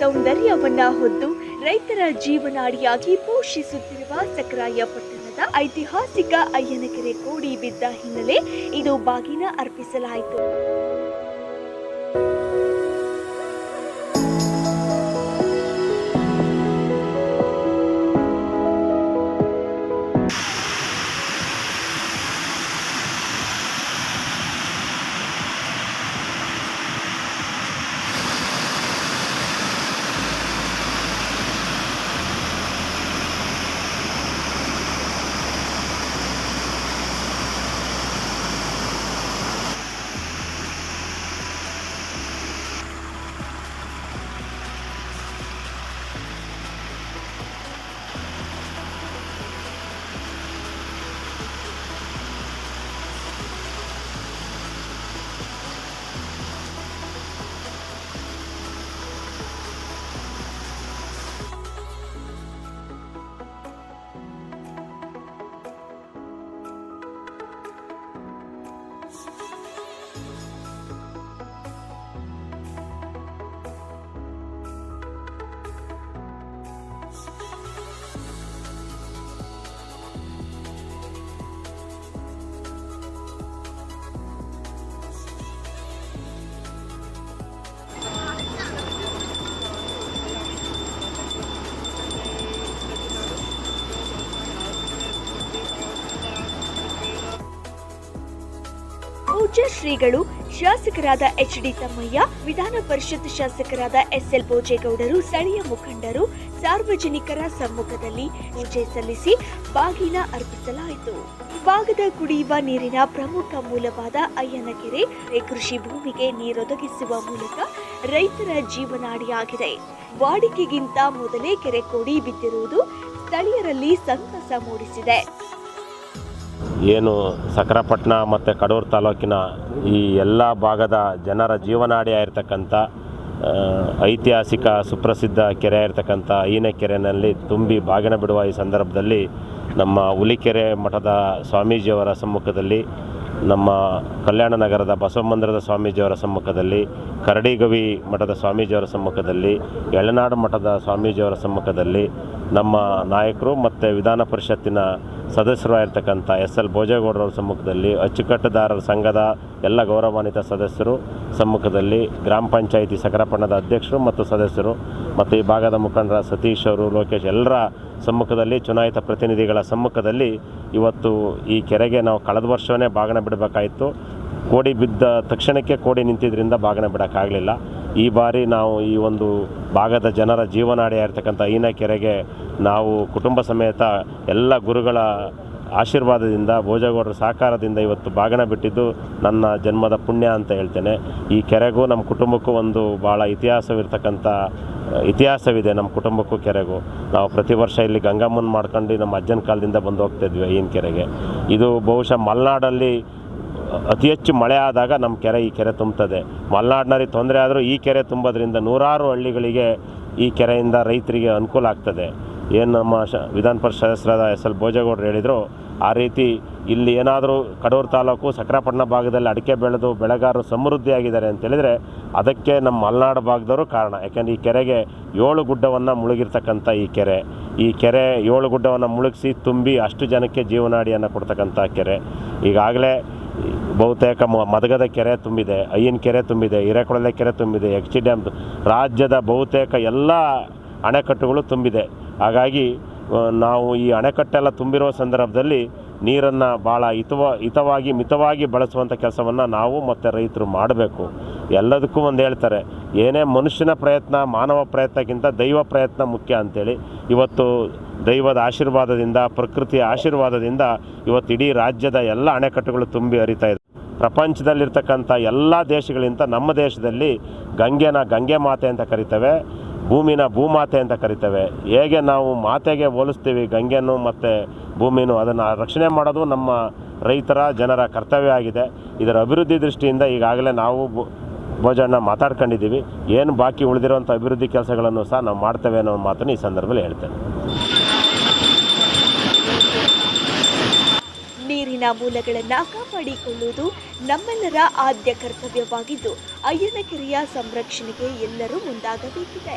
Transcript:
ಸೌಂದರ್ಯವನ್ನ ಹೊತ್ತು ರೈತರ ಜೀವನಾಡಿಯಾಗಿ ಪೋಷಿಸುತ್ತಿರುವ ಸಕ್ರಾಯ ಪಟ್ಟಣದ ಐತಿಹಾಸಿಕ ಅಯ್ಯನಕೆರೆ ಕೋಡಿ ಬಿದ್ದ ಹಿನ್ನೆಲೆ ಇದು ಬಾಗಿನ ಅರ್ಪಿಸಲಾಯಿತು. ಪೂಜ್ಯ ಶ್ರೀಗಳು ಶಾಸಕರಾದ ಎಚ್.ಡಿ. ತಮ್ಮಯ್ಯ, ವಿಧಾನ ಪರಿಷತ್ ಶಾಸಕರಾದ ಎಸ್.ಎಲ್. ಭೋಜೇಗೌಡರು, ಸ್ಥಳೀಯ ಮುಖಂಡರು, ಸಾರ್ವಜನಿಕರ ಸಮ್ಮುಖದಲ್ಲಿ ಪೂಜೆ ಸಲ್ಲಿಸಿ ಬಾಗಿನ ಅರ್ಪಿಸಲಾಯಿತು. ಭಾಗದ ಕುಡಿಯುವ ನೀರಿನ ಪ್ರಮುಖ ಮೂಲವಾದ ಅಯ್ಯನಕೆರೆ ಕೃಷಿ ಭೂಮಿಗೆ ನೀರೊದಗಿಸುವ ಮೂಲಕ ರೈತರ ಜೀವನಾಡಿಯಾಗಿದೆ. ವಾಡಿಕೆಗಿಂತ ಮೊದಲೇ ಕೆರೆ ಕೋಡಿ ಬಿದ್ದಿರುವುದು ಸ್ಥಳೀಯರಲ್ಲಿ ಸಂತಸ ಮೂಡಿಸಿದೆ. ಏನು ಸಕ್ರಾಪಟ್ಟಣ ಮತ್ತು ಕಡೂರು ತಾಲೂಕಿನ ಈ ಎಲ್ಲ ಭಾಗದ ಜನರ ಜೀವನಾಡಿ ಆಗಿರ್ತಕ್ಕಂಥ ಐತಿಹಾಸಿಕ ಸುಪ್ರಸಿದ್ಧ ಕೆರೆ ಆಗಿರ್ತಕ್ಕಂಥ ಅಯ್ಯನಕೆರೆಯಲ್ಲಿ ತುಂಬಿ ಬಾಗಿನ ಬಿಡುವ ಈ ಸಂದರ್ಭದಲ್ಲಿ ನಮ್ಮ ಹುಲಿಕೆರೆ ಮಠದ ಸ್ವಾಮೀಜಿಯವರ ಸಮ್ಮುಖದಲ್ಲಿ, ನಮ್ಮ ಕಲ್ಯಾಣ ನಗರದ ಬಸವಮಂದಿರದ ಸ್ವಾಮೀಜಿಯವರ ಸಮ್ಮುಖದಲ್ಲಿ, ಕರಡಿಗವಿ ಮಠದ ಸ್ವಾಮೀಜಿಯವರ ಸಮ್ಮುಖದಲ್ಲಿ, ಎಳನಾಡು ಮಠದ ಸ್ವಾಮೀಜಿಯವರ ಸಮ್ಮುಖದಲ್ಲಿ, ನಮ್ಮ ನಾಯಕರು ಮತ್ತು ವಿಧಾನ ಪರಿಷತ್ತಿನ ಸದಸ್ಯರು ಆಗಿರ್ತಕ್ಕಂಥ ಎಸ್.ಎಲ್. ಭೋಜೇಗೌಡರವ್ರ ಸಮ್ಮುಖದಲ್ಲಿ, ಅಚ್ಚುಕಟ್ಟುದಾರರ ಸಂಘದ ಎಲ್ಲ ಗೌರವಾನ್ವಿತ ಸದಸ್ಯರು ಸಮ್ಮುಖದಲ್ಲಿ, ಗ್ರಾಮ ಪಂಚಾಯಿತಿ ಸಕ್ರಾಪಟ್ಟಣದ ಅಧ್ಯಕ್ಷರು ಮತ್ತು ಸದಸ್ಯರು ಮತ್ತು ಈ ಭಾಗದ ಮುಖಂಡರ ಸತೀಶ್ ಅವರು, ಲೋಕೇಶ್ ಎಲ್ಲರ ಸಮ್ಮುಖದಲ್ಲಿ, ಚುನಾಯಿತ ಪ್ರತಿನಿಧಿಗಳ ಸಮ್ಮುಖದಲ್ಲಿ ಇವತ್ತು ಈ ಕೆರೆಗೆ ನಾವು ಕಳೆದ ವರ್ಷವೇ ಬಾಗಿನ ಬಿಡಬೇಕಾಯಿತು. ಕೋಡಿ ಬಿದ್ದ ತಕ್ಷಣಕ್ಕೆ ಕೋಡಿ ನಿಂತಿದ್ದರಿಂದ ಬಾಗಿನ ಬಿಡೋಕ್ಕಾಗಲಿಲ್ಲ. ಈ ಬಾರಿ ನಾವು ಈ ಒಂದು ಭಾಗದ ಜನರ ಜೀವನಾಡಿ ಆಗಿರ್ತಕ್ಕಂಥ ಅಯ್ಯನಕೆರೆಗೆ ನಾವು ಕುಟುಂಬ ಸಮೇತ ಎಲ್ಲ ಗುರುಗಳ ಆಶೀರ್ವಾದದಿಂದ, ಭೋಜೇಗೌಡರ ಸಹಕಾರದಿಂದ ಇವತ್ತು ಬಾಗಿನ ಬಿಟ್ಟಿದ್ದು ನನ್ನ ಜನ್ಮದ ಪುಣ್ಯ ಅಂತ ಹೇಳ್ತೇನೆ. ಈ ಕೆರೆಗೂ ನಮ್ಮ ಕುಟುಂಬಕ್ಕೂ ಒಂದು ಭಾಳ ಇತಿಹಾಸವಿದೆ. ನಮ್ಮ ಕುಟುಂಬಕ್ಕೂ ಕೆರೆಗೂ ನಾವು ಪ್ರತಿ ವರ್ಷ ಇಲ್ಲಿ ಗಂಗಮ್ಮನ ಮಾಡ್ಕೊಂಡು ನಮ್ಮ ಅಜ್ಜನ ಕಾಲದಿಂದ ಬಂದು ಹೋಗ್ತಾಯಿದ್ವಿ ಅಯ್ಯನಕೆರೆಗೆ. ಇದು ಬಹುಶಃ ಮಲೆನಾಡಲ್ಲಿ ಅತಿ ಹೆಚ್ಚು ಮಳೆ ಆದಾಗ ನಮ್ಮ ಈ ಕೆರೆ ತುಂಬ್ತದೆ. ಮಲೆನಾಡಿನಲ್ಲಿ ತೊಂದರೆ ಆದರೂ ಈ ಕೆರೆ ತುಂಬೋದ್ರಿಂದ ನೂರಾರು ಹಳ್ಳಿಗಳಿಗೆ ಈ ಕೆರೆಯಿಂದ ರೈತರಿಗೆ ಅನುಕೂಲ ಆಗ್ತದೆ. ಏನು ನಮ್ಮ ವಿಧಾನ ಪರಿಷತ್ ಸದಸ್ಯರಾದ ಎಸ್.ಎಲ್. ಭೋಜೇಗೌಡರು ಹೇಳಿದರು, ಆ ರೀತಿ ಇಲ್ಲಿ ಏನಾದರೂ ಕಡೂರು ತಾಲೂಕು ಸಕ್ರಾಪಟ್ಟಣ ಭಾಗದಲ್ಲಿ ಅಡಿಕೆ ಬೆಳೆದು ಬೆಳೆಗಾರರು ಸಮೃದ್ಧಿಯಾಗಿದ್ದಾರೆ ಅಂತೇಳಿದರೆ ಅದಕ್ಕೆ ನಮ್ಮ ಮಲೆನಾಡು ಭಾಗದವರು ಕಾರಣ. ಯಾಕೆಂದರೆ ಈ ಕೆರೆಗೆ 7 ಗುಡ್ಡವನ್ನು ಮುಳುಗಿರ್ತಕ್ಕಂಥ ಈ ಕೆರೆ 7 ಗುಡ್ಡವನ್ನು ಮುಳುಗಿಸಿ ತುಂಬಿ ಅಷ್ಟು ಜನಕ್ಕೆ ಜೀವನಾಡಿಯನ್ನು ಕೊಡ್ತಕ್ಕಂಥ ಕೆರೆ. ಈಗಾಗಲೇ ಬಹುತೇಕ ಮದಗದ ಕೆರೆ ತುಂಬಿದೆ, ಅಯ್ಯನಕೆರೆ ತುಂಬಿದೆ, ಹಿರೇಕೊಳಲೆ ಕೆರೆ ತುಂಬಿದೆ, ಎಚ್.ಡಿ. ಡ್ಯಾಮ್, ರಾಜ್ಯದ ಬಹುತೇಕ ಎಲ್ಲ ಅಣೆಕಟ್ಟುಗಳು ತುಂಬಿದೆ. ಹಾಗಾಗಿ ನಾವು ಈ ಅಣೆಕಟ್ಟೆಲ್ಲ ತುಂಬಿರೋ ಸಂದರ್ಭದಲ್ಲಿ ನೀರನ್ನು ಭಾಳ ಮಿತವಾಗಿ ಬಳಸುವಂಥ ಕೆಲಸವನ್ನು ನಾವು ಮತ್ತು ರೈತರು ಮಾಡಬೇಕು. ಎಲ್ಲದಕ್ಕೂ ಒಂದು ಹೇಳ್ತಾರೆ, ಏನೇ ಮನುಷ್ಯನ ಪ್ರಯತ್ನ, ಮಾನವ ಪ್ರಯತ್ನಕ್ಕಿಂತ ದೈವ ಪ್ರಯತ್ನ ಮುಖ್ಯ ಅಂಥೇಳಿ. ಇವತ್ತು ದೈವದ ಆಶೀರ್ವಾದದಿಂದ, ಪ್ರಕೃತಿಯ ಆಶೀರ್ವಾದದಿಂದ ಇವತ್ತು ಇಡೀ ರಾಜ್ಯದ ಎಲ್ಲ ಅಣೆಕಟ್ಟುಗಳು ತುಂಬಿ ಹರಿತಾ ಇದೆ. ಪ್ರಪಂಚದಲ್ಲಿರ್ತಕ್ಕಂಥ ಎಲ್ಲ ದೇಶಗಳಿಂದ ನಮ್ಮ ದೇಶದಲ್ಲಿ ಗಂಗೆ ಮಾತೆ ಅಂತ ಕರಿತೇವೆ, ಭೂಮಿನ ಭೂಮಾತೆ ಅಂತ ಕರಿತೇವೆ. ಹೇಗೆ ನಾವು ಮಾತೆಗೆ ಹೋಲಿಸ್ತೀವಿ ಗಂಗೆಯನ್ನು ಮತ್ತು ಭೂಮಿನೂ, ಅದನ್ನು ರಕ್ಷಣೆ ಮಾಡೋದು ನಮ್ಮ ರೈತರ ಜನರ ಕರ್ತವ್ಯ ಆಗಿದೆ. ಇದರ ಅಭಿವೃದ್ಧಿ ದೃಷ್ಟಿಯಿಂದ ಈಗಾಗಲೇ ನಾವು ಭೋಜಣ್ಣ ಮಾತಾಡ್ಕೊಂಡಿದ್ದೀವಿ. ಏನು ಬಾಕಿ ಉಳಿದಿರುವಂಥ ಅಭಿವೃದ್ಧಿ ಕೆಲಸಗಳನ್ನು ಸಹ ನಾವು ಮಾಡ್ತೇವೆ ಅನ್ನೋ ಮಾತನ್ನು ಈ ಸಂದರ್ಭದಲ್ಲಿ ಹೇಳ್ತೇನೆ. ನೀರಿನ ಮೂಲಗಳನ್ನು ಕಾಪಾಡಿಕೊಳ್ಳುವುದು ನಮ್ಮೆಲ್ಲರ ಆದ್ಯ ಕರ್ತವ್ಯವಾಗಿದ್ದು ಅಯ್ಯನಕೆರೆಯ ಸಂರಕ್ಷಣೆಗೆ ಎಲ್ಲರೂ ಮುಂದಾಗಬೇಕಿದೆ.